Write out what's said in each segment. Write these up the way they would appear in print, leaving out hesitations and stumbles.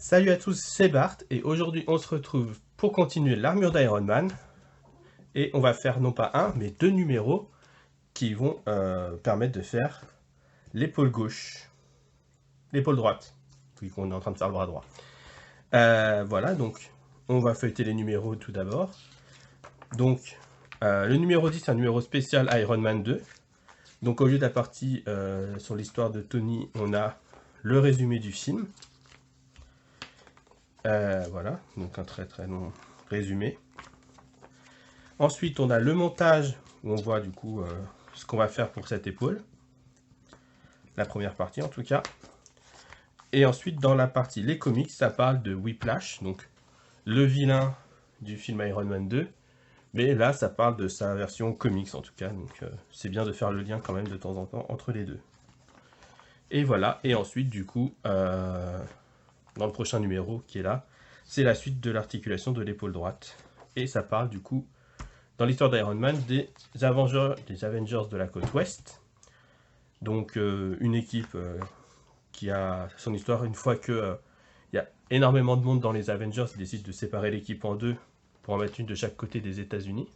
Salut à tous, c'est Bart et aujourd'hui on se retrouve pour continuer l'armure d'Iron Man et on va faire non pas un mais deux numéros qui vont permettre de faire l'épaule gauche, l'épaule droite, vu qu'on est en train de faire le bras droit. Voilà, donc on va feuilleter les numéros tout d'abord. Donc le numéro 10 c'est un numéro spécial Iron Man 2. Donc au lieu de la partie sur l'histoire de Tony, on a le résumé du film. Voilà, donc un très très long résumé. Ensuite, on a le montage où on voit du coup ce qu'on va faire pour cette épaule. La première partie en tout cas. Et ensuite, dans la partie les comics, ça parle de Whiplash, donc le vilain du film Iron Man 2. Mais là, ça parle de sa version comics en tout cas. Donc c'est bien de faire le lien quand même de temps en temps entre les deux. Et voilà. Et ensuite, du coup, dans le prochain numéro qui est là, c'est la suite de l'articulation de l'épaule droite. Et ça parle du coup dans l'histoire d'Iron Man des Avengers de la côte ouest. Donc une équipe qui a son histoire une fois que il y a énormément de monde dans les Avengers, ils décident de séparer l'équipe en deux pour en mettre une de chaque côté des États-Unis.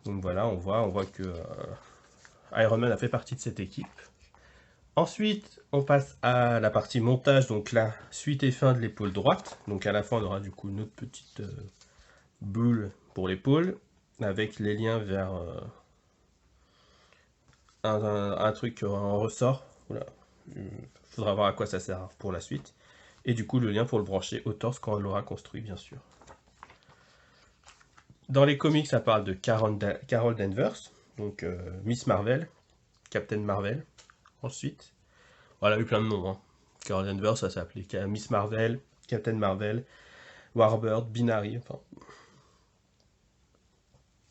Donc voilà, on voit que Iron Man a fait partie de cette équipe. Ensuite, on passe à la partie montage, donc la suite et fin de l'épaule droite. Donc à la fin, on aura du coup une autre petite boule pour l'épaule, avec les liens vers un truc en ressort. Voilà. Faudra voir à quoi ça sert pour la suite. Et du coup, le lien pour le brancher au torse quand on l'aura construit, bien sûr. Dans les comics, ça parle de Carol Danvers, donc Miss Marvel, Captain Marvel. Ensuite, voilà, elle a eu plein de noms. Hein. Carol Danvers, ça s'appelait Miss Marvel, Captain Marvel, Warbird, Binary, enfin,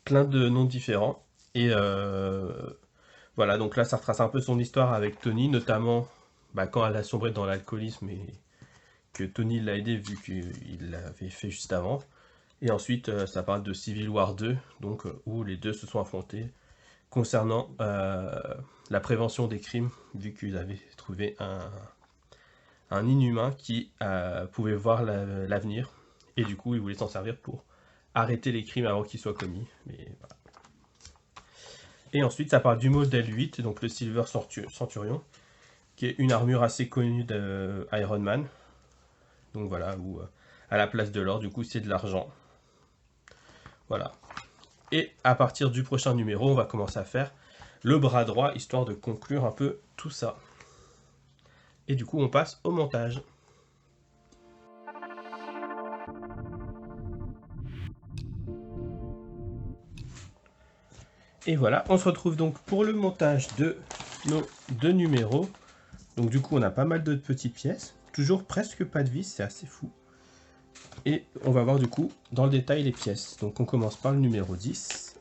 plein de noms différents. Et voilà, donc là, ça retrace un peu son histoire avec Tony, notamment quand elle a sombré dans l'alcoolisme et que Tony l'a aidé vu qu'il l'avait fait juste avant. Et ensuite, ça parle de Civil War 2, donc où les deux se sont affrontés concernant la prévention des crimes, vu qu'ils avaient trouvé un inhumain qui pouvait voir l'avenir, et du coup, ils voulaient s'en servir pour arrêter les crimes avant qu'ils soient commis. Mais voilà. Et ensuite, ça parle du modèle 8, donc le Silver Centurion, qui est une armure assez connue de Iron Man. Donc voilà, où à la place de l'or, du coup, c'est de l'argent. Voilà. Et à partir du prochain numéro, on va commencer à faire le bras droit, histoire de conclure un peu tout ça. Et du coup, on passe au montage. Et voilà, on se retrouve donc pour le montage de nos deux numéros. Donc du coup, on a pas mal de petites pièces. Toujours presque pas de vis, c'est assez fou. Et on va voir du coup dans le détail les pièces. Donc on commence par le numéro 10.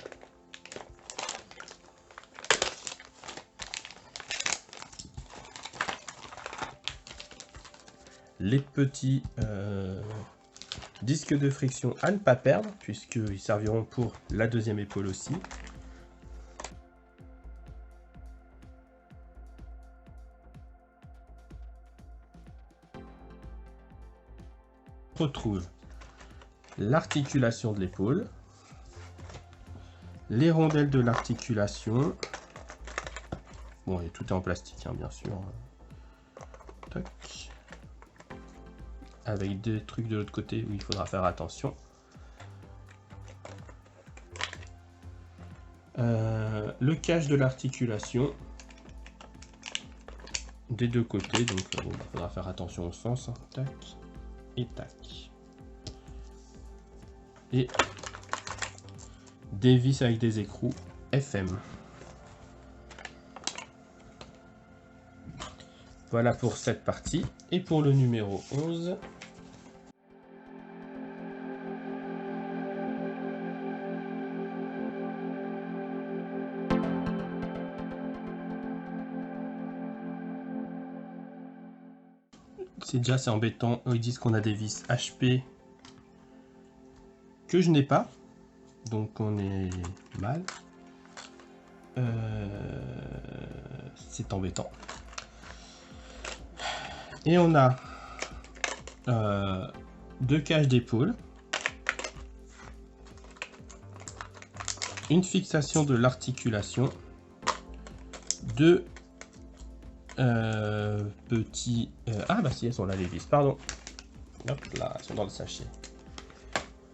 Les petits disques de friction à ne pas perdre, puisqu'ils serviront pour la deuxième épaule aussi. On retrouve l'articulation de l'épaule, les rondelles de l'articulation. Bon, et tout est en plastique, hein, bien sûr. Tac. Avec des trucs de l'autre côté où il faudra faire attention. Le cache de l'articulation des deux côtés, donc bon, il faudra faire attention au sens. Hein. Tac et tac. Et des vis avec des écrous FM. Voilà pour cette partie. Et pour le numéro 11. C'est embêtant. Ils disent qu'on a des vis HP que je n'ai pas. Donc on est mal. C'est embêtant. Et on a 2 cages d'épaule, une fixation de l'articulation, 2 petits... ah bah si, elles sont là les vis, pardon. Hop là, elles sont dans le sachet.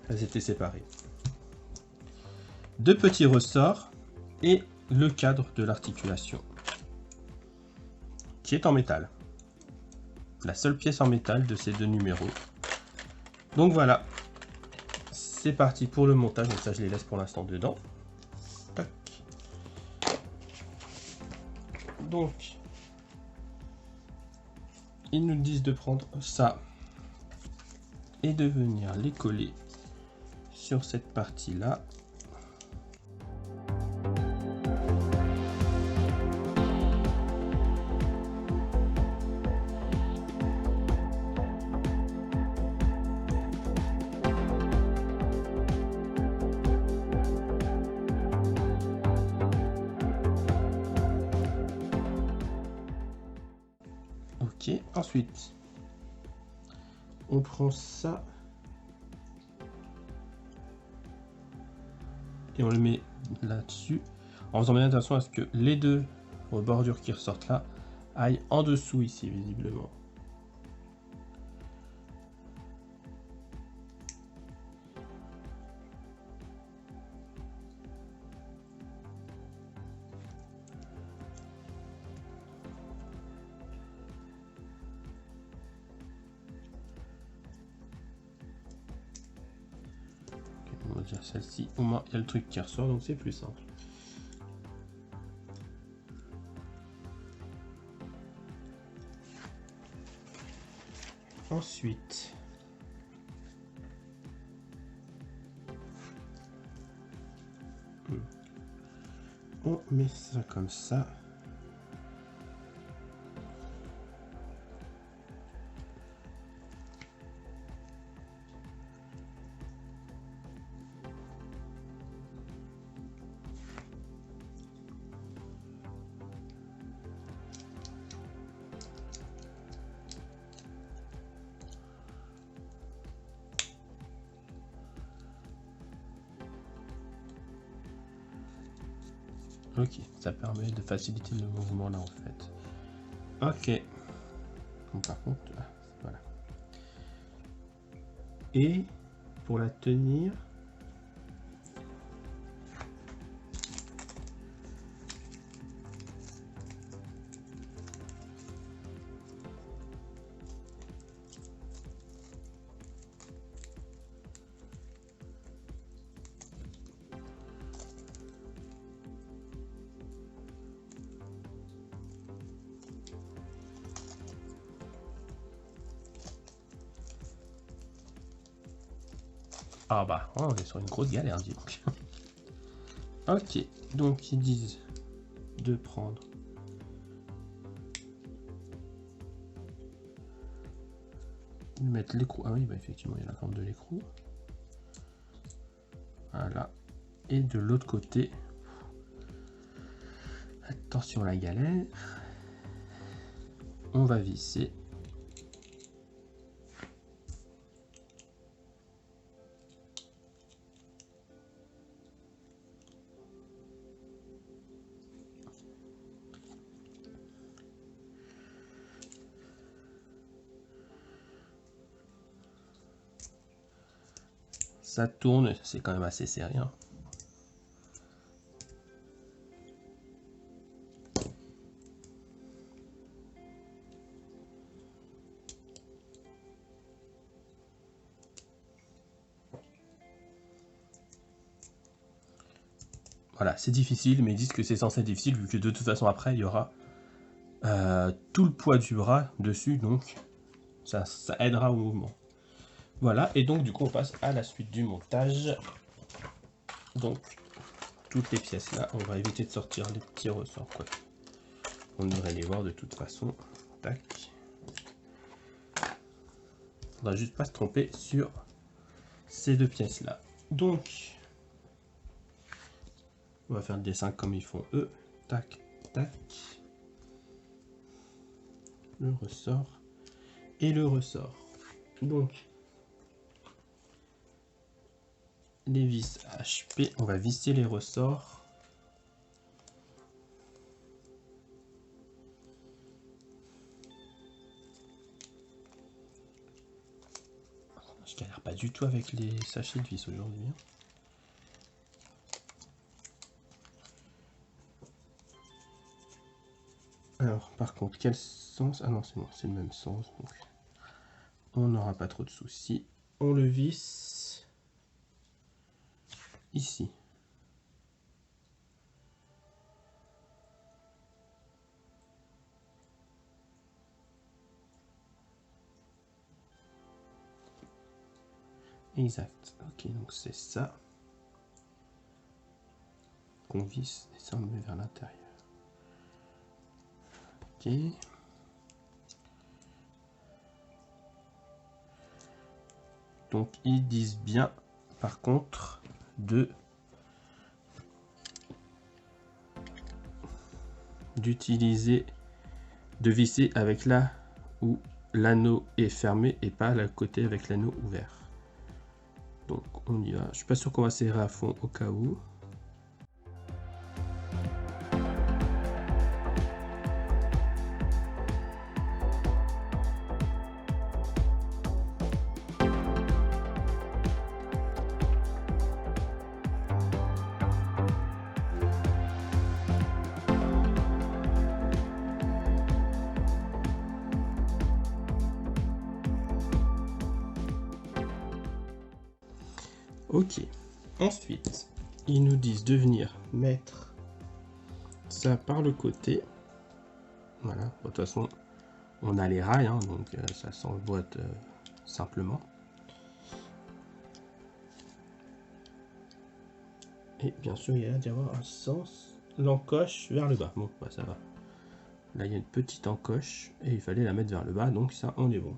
Elles étaient séparées. 2 petits ressorts et le cadre de l'articulation, qui est en métal. La seule pièce en métal de ces 2 numéros. Donc voilà, c'est parti pour le montage. Donc ça, je les laisse pour l'instant dedans. Tac. Donc, ils nous disent de prendre ça et de venir les coller sur cette partie-là. Ok, ensuite, on prend ça et on le met là-dessus, en faisant bien attention à ce que les 2 bordures qui ressortent là aillent en dessous ici, visiblement. On va dire celle-ci, au moins il y a le truc qui ressort, donc c'est plus simple. Ensuite, on met ça comme ça. Ok, ça permet de faciliter le mouvement là en fait. Ok. Bon, par contre, voilà. Et pour la tenir, ah bah, on est sur une grosse galère, dis donc. Ok, donc ils disent de prendre de mettre l'écrou. Ah oui, bah effectivement, il y a la forme de l'écrou. Voilà. Et de l'autre côté, attention à la galère, on va visser. Ça tourne, c'est quand même assez serré. Hein. Voilà, c'est difficile, mais ils disent que c'est censé être difficile vu que de toute façon après il y aura tout le poids du bras dessus, donc ça aidera au mouvement. Voilà, et donc du coup on passe à la suite du montage. Donc toutes les pièces là, on va éviter de sortir les petits ressorts, quoi. On devrait les voir de toute façon. Tac. On va juste pas se tromper sur ces 2 pièces là. Donc on va faire le dessin comme ils font eux. Tac, tac. Le ressort et le ressort. Donc, les vis HP, on va visser les ressorts. Je galère pas du tout avec les sachets de vis aujourd'hui. Alors, par contre, quel sens? Ah non, c'est bon, c'est le même sens. Donc, on n'aura pas trop de soucis. On le visse ici. Exact. Ok, donc c'est ça qu'on visse et ça on le met vers l'intérieur. Ok. Donc ils disent bien, par contre, d'utiliser, de visser avec là où l'anneau est fermé et pas le côté avec l'anneau ouvert. Donc on y va. Je suis pas sûr qu'on va serrer à fond au cas où. Ok, ensuite, ils nous disent de venir mettre ça par le côté. Voilà, de toute façon, on a les rails, hein, donc ça s'emboîte simplement. Et bien sûr, il y a d'y avoir un sens, l'encoche vers le bas. Bon, bah, ça va. Là, il y a une petite encoche et il fallait la mettre vers le bas, donc ça, on est bon.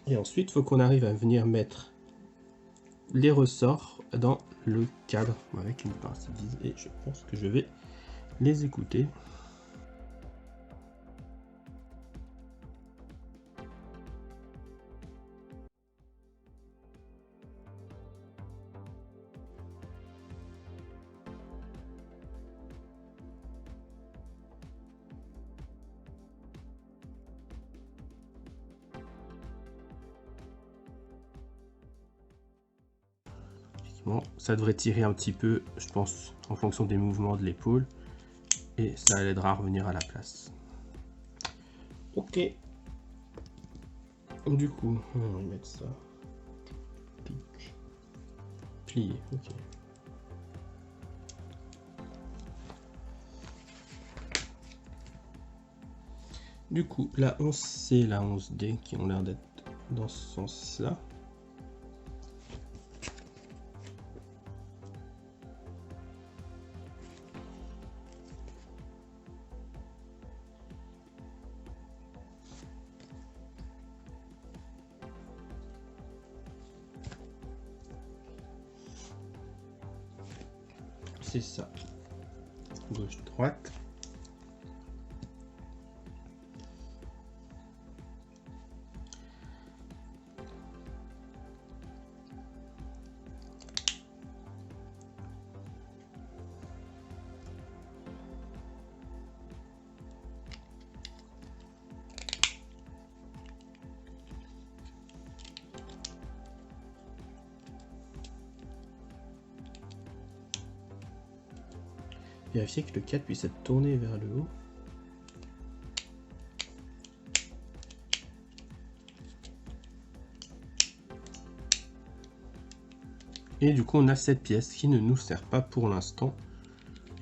Et ensuite, il faut qu'on arrive à venir mettre les ressorts dans le cadre avec une pince. Et je pense que je vais les écouter. Bon, ça devrait tirer un petit peu, je pense, en fonction des mouvements de l'épaule. Et ça l'aidera à revenir à la place. Ok. Du coup, on va mettre ça. Plié, ok. Du coup, la 11C et la 11D qui ont l'air d'être dans ce sens-là. C'est ça. Gauche-droite. Vérifier que le cadre puisse être tourné vers le haut. Et du coup on a cette pièce qui ne nous sert pas pour l'instant.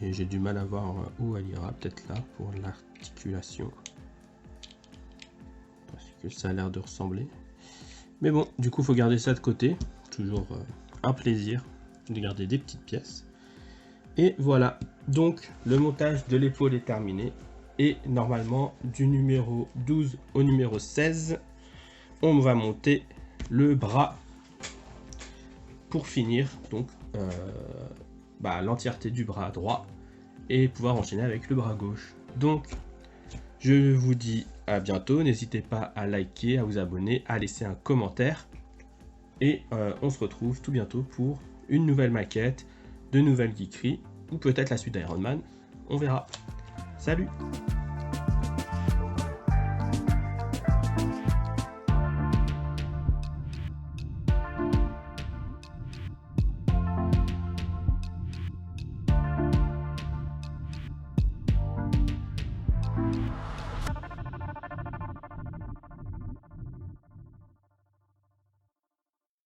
Et j'ai du mal à voir où elle ira, peut-être là pour l'articulation. Parce que ça a l'air de ressembler. Mais bon, du coup il faut garder ça de côté. Toujours un plaisir de garder des petites pièces. Et voilà, donc le montage de l'épaule est terminé. Et normalement, du numéro 12 au numéro 16, on va monter le bras pour finir donc l'entièreté du bras droit et pouvoir enchaîner avec le bras gauche. Donc, Je vous dis à bientôt, n'hésitez pas à liker, à vous abonner, à laisser un commentaire. Et on se retrouve tout bientôt pour une nouvelle maquette, de nouvelles geekeries, ou peut-être la suite d'Iron Man, on verra. Salut!